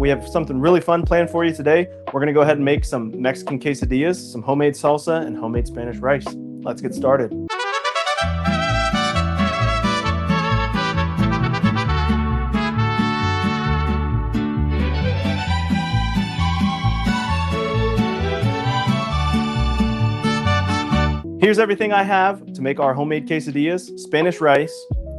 we have something really fun planned for you today. We're gonna go ahead and make some Mexican quesadillas, some homemade salsa, and homemade Spanish rice. Let's get started. Here's everything I have to make our homemade quesadillas, Spanish rice,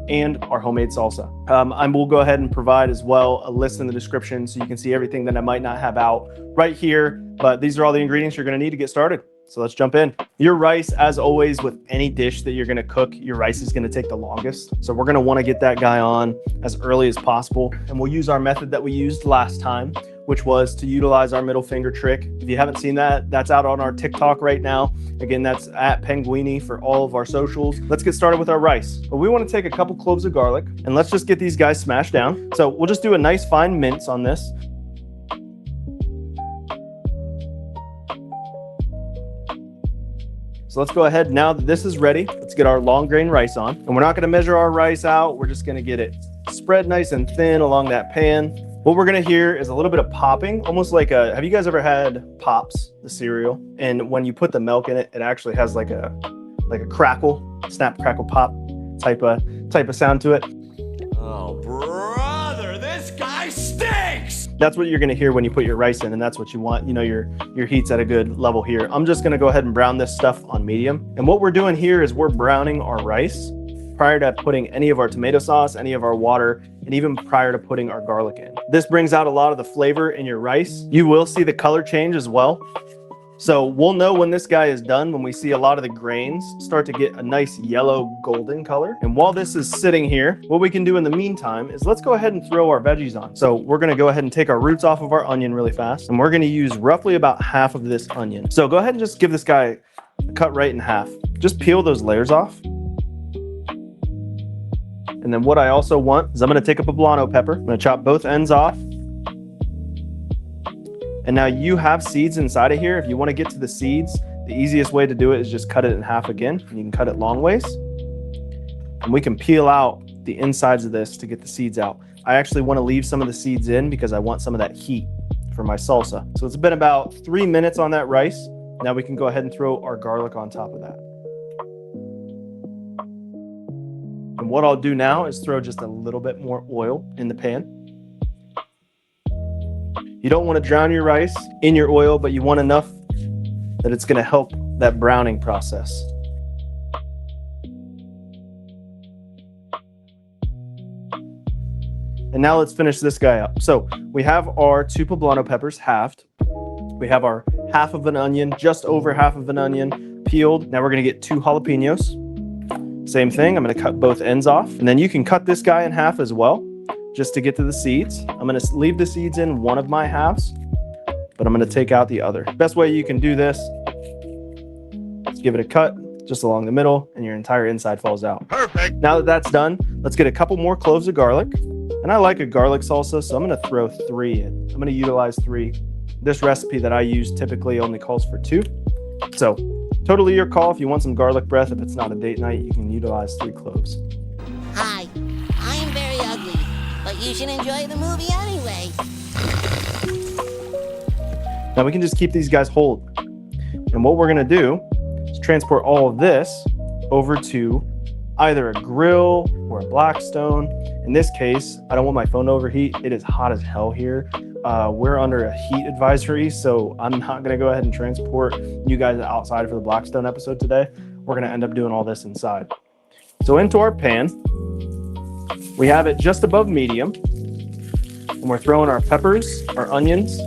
and our homemade salsa. I will go ahead and provide as well a list in the description so you can see everything that I might not have out right here, but these are all the ingredients you're gonna need to get started. So let's jump in. Your rice, as always with any dish that you're gonna cook, your rice is gonna take the longest. So we're gonna wanna get that guy on as early as possible. And we'll use our method that we used last time, which was to utilize our middle finger trick. If you haven't seen that, that's out on our TikTok right now. Again, that's at Penguini for all of our socials. Let's get started with our rice. But we wanna take a couple cloves of garlic and let's just get these guys smashed down. So we'll just do a nice fine mince on this. So let's go ahead, now that this is ready, let's get our long grain rice on. And we're not gonna measure our rice out, we're just gonna get it spread nice and thin along that pan. What we're gonna hear is a little bit of popping, almost like have you guys ever had Pops, the cereal? And when you put the milk in it, it actually has like a crackle, snap, crackle, pop type of sound to it. Oh, brother, this guy stinks! That's what you're gonna hear when you put your rice in, and that's what you want. You know, your heat's at a good level here. I'm just gonna go ahead and brown this stuff on medium. And what we're doing here is we're browning our rice prior to putting any of our tomato sauce, any of our water, and even prior to putting our garlic in. This brings out a lot of the flavor in your rice. You will see the color change as well. So we'll know when this guy is done when we see a lot of the grains start to get a nice yellow golden color. And while this is sitting here, what we can do in the meantime is let's go ahead and throw our veggies on. So we're gonna go ahead and take our roots off of our onion really fast, and we're gonna use roughly about half of this onion. So go ahead and just give this guy a cut right in half. Just peel those layers off. And then what I also want is I'm gonna take a poblano pepper. I'm gonna chop both ends off. And now you have seeds inside of here. If you wanna get to the seeds, the easiest way to do it is just cut it in half again. And you can cut it long ways. And we can peel out the insides of this to get the seeds out. I actually wanna leave some of the seeds in because I want some of that heat for my salsa. So it's been about 3 minutes on that rice. Now we can go ahead and throw our garlic on top of that. And what I'll do now is throw just a little bit more oil in the pan. You don't want to drown your rice in your oil, but you want enough that it's going to help that browning process. And now let's finish this guy up. So we have our 2 poblano peppers halved. We have our half of an onion, just over half of an onion peeled. Now we're going to get 2 jalapenos. Same thing, I'm gonna cut both ends off. And then you can cut this guy in half as well, just to get to the seeds. I'm gonna leave the seeds in one of my halves, but I'm gonna take out the other. Best way you can do this is give it a cut just along the middle and your entire inside falls out. Perfect. Now that that's done, let's get a couple more cloves of garlic. And I like a garlic salsa, so I'm gonna throw 3 in. I'm gonna utilize 3. This recipe that I use typically only calls for 2. So totally your call. If you want some garlic breath, if it's not a date night, you can utilize 3 cloves. Hi, I am very ugly, but you should enjoy the movie anyway. Now we can just keep these guys whole. And what we're gonna do is transport all of this over to either a grill or a Blackstone. In this case, I don't want my phone to overheat. It is hot as hell here. We're under a heat advisory, so I'm not gonna go ahead and transport you guys outside for the Blackstone episode today. We're gonna end up doing all this inside. So into our pan, we have it just above medium, and we're throwing our peppers, our onions,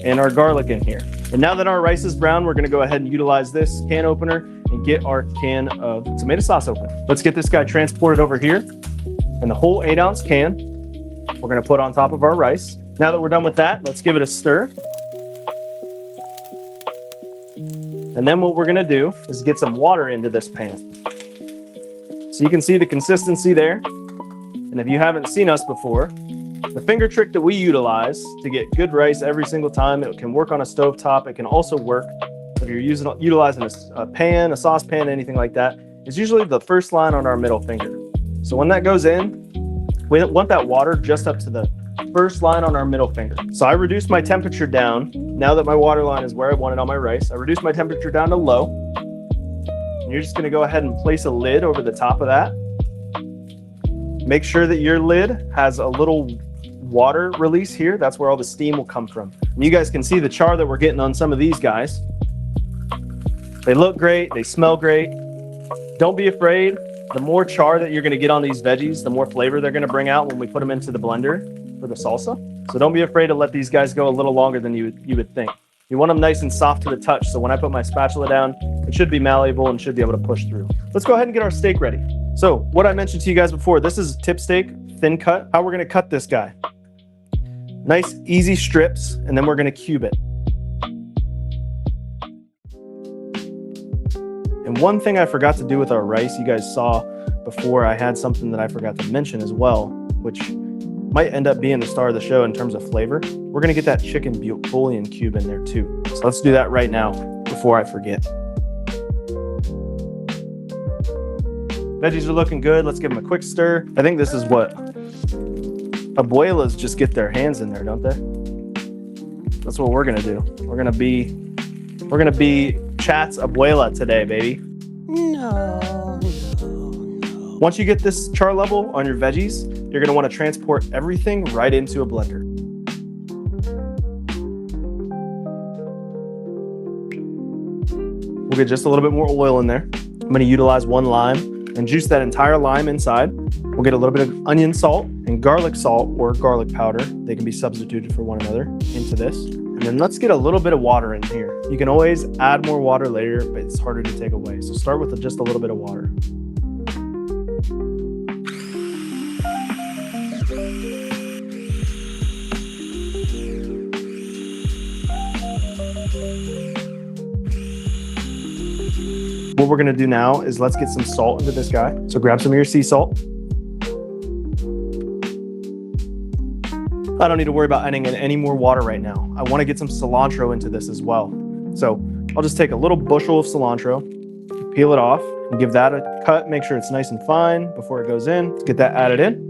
and our garlic in here. And now that our rice is brown, we're gonna go ahead and utilize this can opener and get our can of tomato sauce open. Let's get this guy transported over here. And the whole 8-ounce can, we're gonna put on top of our rice. Now that we're done with that, let's give it a stir. And then what we're gonna do is get some water into this pan. So you can see the consistency there. And if you haven't seen us before, the finger trick that we utilize to get good rice every single time, it can work on a stovetop. It can also work if you're utilizing a pan, a saucepan, anything like that. It's usually the first line on our middle finger. So when that goes in, we want that water just up to the first line on our middle finger. So I reduced my temperature down. Now that my water line is where I want it on my rice, I reduced my temperature down to low. And you're just gonna go ahead and place a lid over the top of that. Make sure that your lid has a little water release here. That's where all the steam will come from. And you guys can see the char that we're getting on some of these guys. They look great, they smell great. Don't be afraid. The more char that you're gonna get on these veggies, the more flavor they're gonna bring out when we put them into the blender for the salsa. So don't be afraid to let these guys go a little longer than you would think. You want them nice and soft to the touch, so when I put my spatula down, it should be malleable and should be able to push through. Let's go ahead and get our steak ready. So what I mentioned to you guys before, this is tip steak, thin cut. How we're gonna cut this guy. Nice, easy strips, and then we're gonna cube it. And one thing I forgot to do with our rice, you guys saw before, I had something that I forgot to mention as well, which might end up being the star of the show in terms of flavor. We're gonna get that chicken bouillon cube in there too. So let's do that right now before I forget. Veggies are looking good. Let's give them a quick stir. I think this is what abuelas just get their hands in there, don't they? That's what we're gonna do. We're gonna be Chat's abuela today, baby. No. Once you get this char level on your veggies, you're gonna wanna transport everything right into a blender. We'll get just a little bit more oil in there. I'm gonna utilize 1 lime and juice that entire lime inside. We'll get a little bit of onion salt and garlic salt or garlic powder. They can be substituted for one another into this. And then let's get a little bit of water in here. You can always add more water later, but it's harder to take away. So start with just a little bit of water. What we're gonna do now is let's get some salt into this guy. So grab some of your sea salt. I don't need to worry about adding in any more water right now. I wanna get some cilantro into this as well. So I'll just take a little bushel of cilantro, peel it off, and give that a cut. Make sure it's nice and fine before it goes in. Let's get that added in.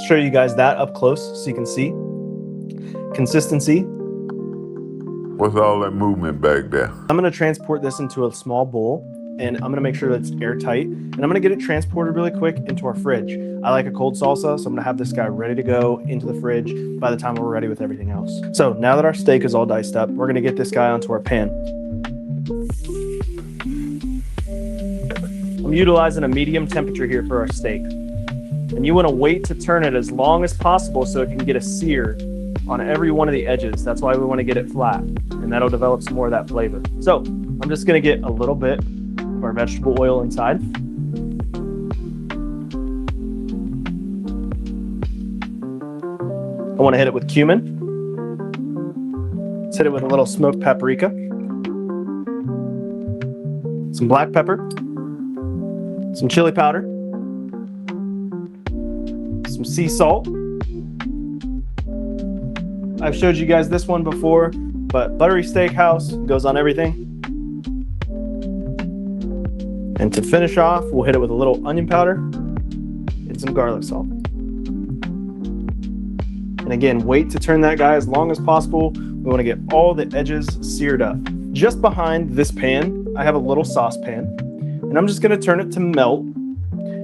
Show you guys that up close so you can see consistency. What's all that movement back there? I'm gonna transport this into a small bowl and I'm gonna make sure that it's airtight and I'm gonna get it transported really quick into our fridge. I like a cold salsa, so I'm gonna have this guy ready to go into the fridge by the time we're ready with everything else. So now that our steak is all diced up, we're gonna get this guy onto our pan. I'm utilizing a medium temperature here for our steak. And you want to wait to turn it as long as possible so it can get a sear on every one of the edges. That's why we want to get it flat, and that'll develop some more of that flavor. So I'm just going to get a little bit of our vegetable oil inside. I want to hit it with cumin. Let's hit it with a little smoked paprika, some black pepper, some chili powder, some sea salt. I've showed you guys this one before, but buttery steakhouse goes on everything. And to finish off, we'll hit it with a little onion powder and some garlic salt. And again, wait to turn that guy as long as possible. We want to get all the edges seared up. Just behind this pan, I have a little saucepan, and I'm just going to turn it to melt.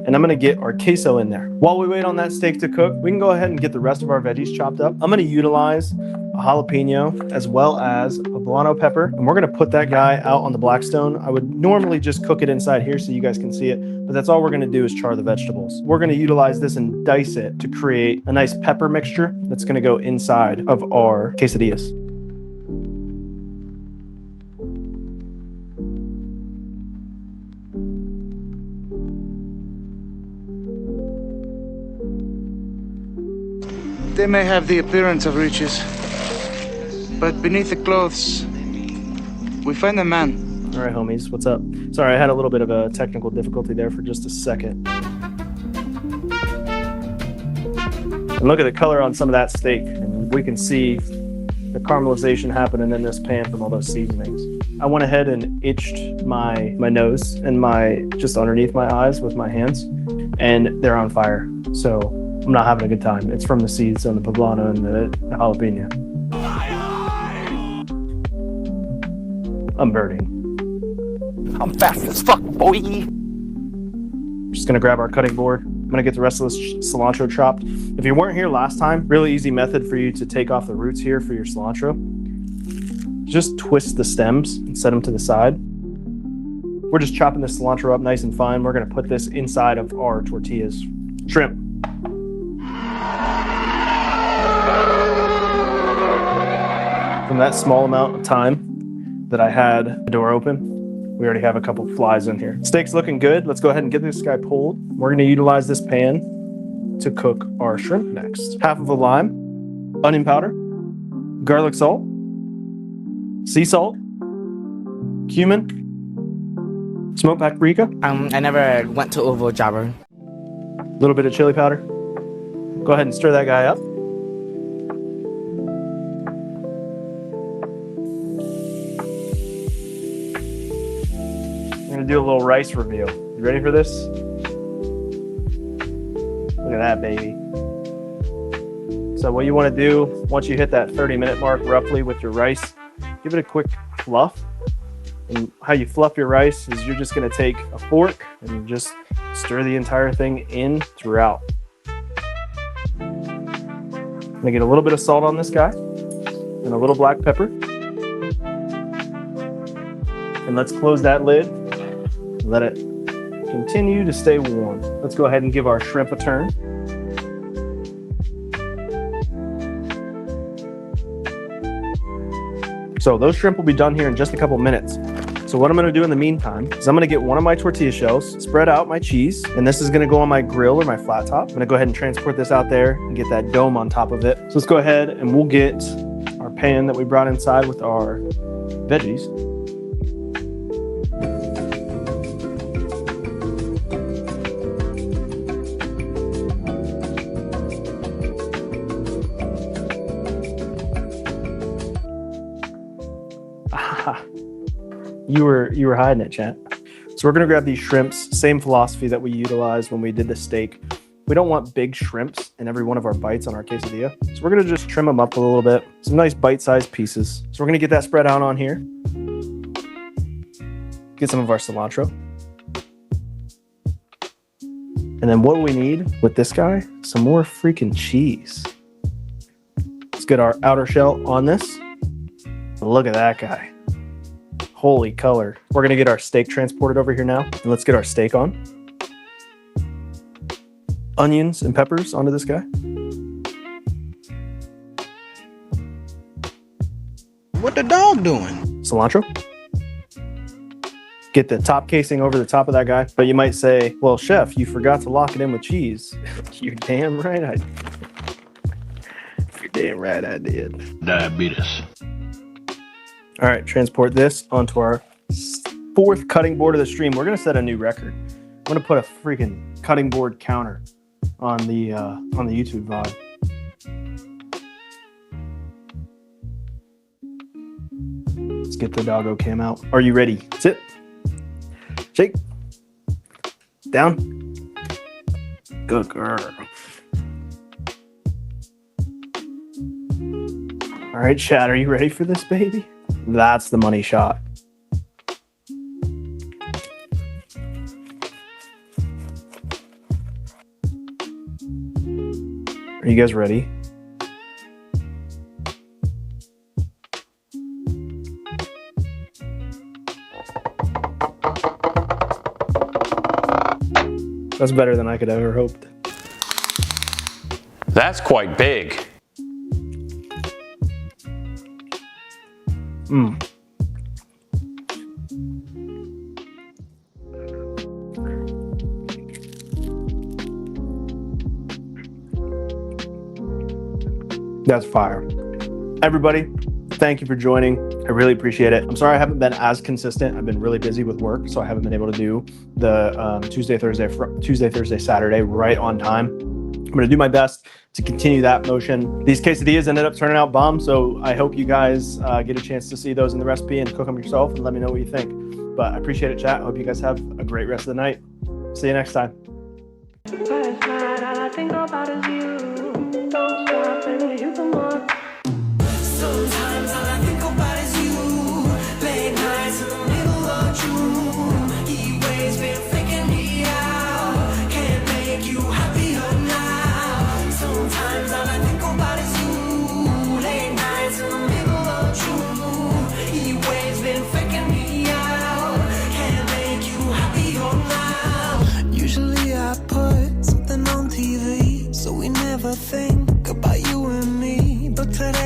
And I'm gonna get our queso in there. While we wait on that steak to cook, we can go ahead and get the rest of our veggies chopped up. I'm gonna utilize a jalapeno as well as a poblano pepper, and we're gonna put that guy out on the Blackstone. I would normally just cook it inside here so you guys can see it, but that's all we're gonna do is char the vegetables. We're gonna utilize this and dice it to create a nice pepper mixture that's gonna go inside of our quesadillas. They may have the appearance of riches, but beneath the clothes, we find a man. All right, homies, what's up? Sorry, I had a little bit of a technical difficulty there for just a second. And look at the color on some of that steak, and we can see the caramelization happening in this pan from all those seasonings. I went ahead and itched my nose and just underneath my eyes with my hands, and they're on fire. So I'm not having a good time. It's from the seeds on the poblano and the jalapeno. I'm burning. I'm fast as fuck, boy. Just gonna grab our cutting board. I'm gonna get the rest of this cilantro chopped. If you weren't here last time, really easy method for you to take off the roots here for your cilantro. Just twist the stems and set them to the side. We're just chopping this cilantro up nice and fine. We're gonna put this inside of our tortillas. Shrimp. From that small amount of time that I had the door open, we already have a couple flies in here. Steak's looking good. Let's go ahead and get this guy pulled. We're gonna utilize this pan to cook our shrimp next. Half of a lime, onion powder, garlic salt, sea salt, cumin, smoked paprika. I never went to Ovo Jabber. A little bit of chili powder. Go ahead and stir that guy up. I'm gonna do a little rice reveal. You ready for this? Look at that, baby. So what you wanna do, once you hit that 30-minute mark roughly with your rice, give it a quick fluff. And how you fluff your rice is you're just gonna take a fork and just stir the entire thing in throughout. I'm gonna get a little bit of salt on this guy and a little black pepper. And let's close that lid and let it continue to stay warm. Let's go ahead and give our shrimp a turn. So those shrimp will be done here in just a couple minutes. So what I'm gonna do in the meantime is I'm gonna get one of my tortilla shells, spread out my cheese, and this is gonna go on my grill or my flat top. I'm gonna go ahead and transport this out there and get that dome on top of it. So let's go ahead and we'll get our pan that we brought inside with our veggies. You were hiding it, chat. So we're gonna grab these shrimps, same philosophy that we utilized when we did the steak. We don't want big shrimps in every one of our bites on our quesadilla. So we're gonna just trim them up a little bit. Some nice bite-sized pieces. So we're gonna get that spread out on here. Get some of our cilantro. And then what do we need with this guy? Some more freaking cheese. Let's get our outer shell on this. Look at that guy. Holy color. We're gonna get our steak transported over here now. And let's get our steak on. Onions and peppers onto this guy. What the dog doing? Cilantro. Get the top casing over the top of that guy. But you might say, well, chef, you forgot to lock it in with cheese. You're damn right I did. You're damn right I did. Diabetes. All right, transport this onto our fourth cutting board of the stream. We're gonna set a new record. I'm gonna put a freaking cutting board counter on the YouTube VOD. Let's get the doggo cam out. Are you ready? Sit. Shake. Down. Good girl. All right, Chad, are you ready for this, baby? That's the money shot. Are you guys ready? That's better than I could ever hoped. That's quite big. That's fire. Everybody, thank you for joining. I really appreciate it. I'm sorry I haven't been as consistent. I've been really busy with work, so I haven't been able to do the Tuesday, Thursday, Saturday right on time. I'm going to do my best to continue that motion. These quesadillas ended up turning out bomb, so I hope you guys get a chance to see those in the recipe and cook them yourself and let me know what you think. But I appreciate it, chat. I hope you guys have a great rest of the night. See you next time. Last night, all I think about is you. Don't stop, baby, you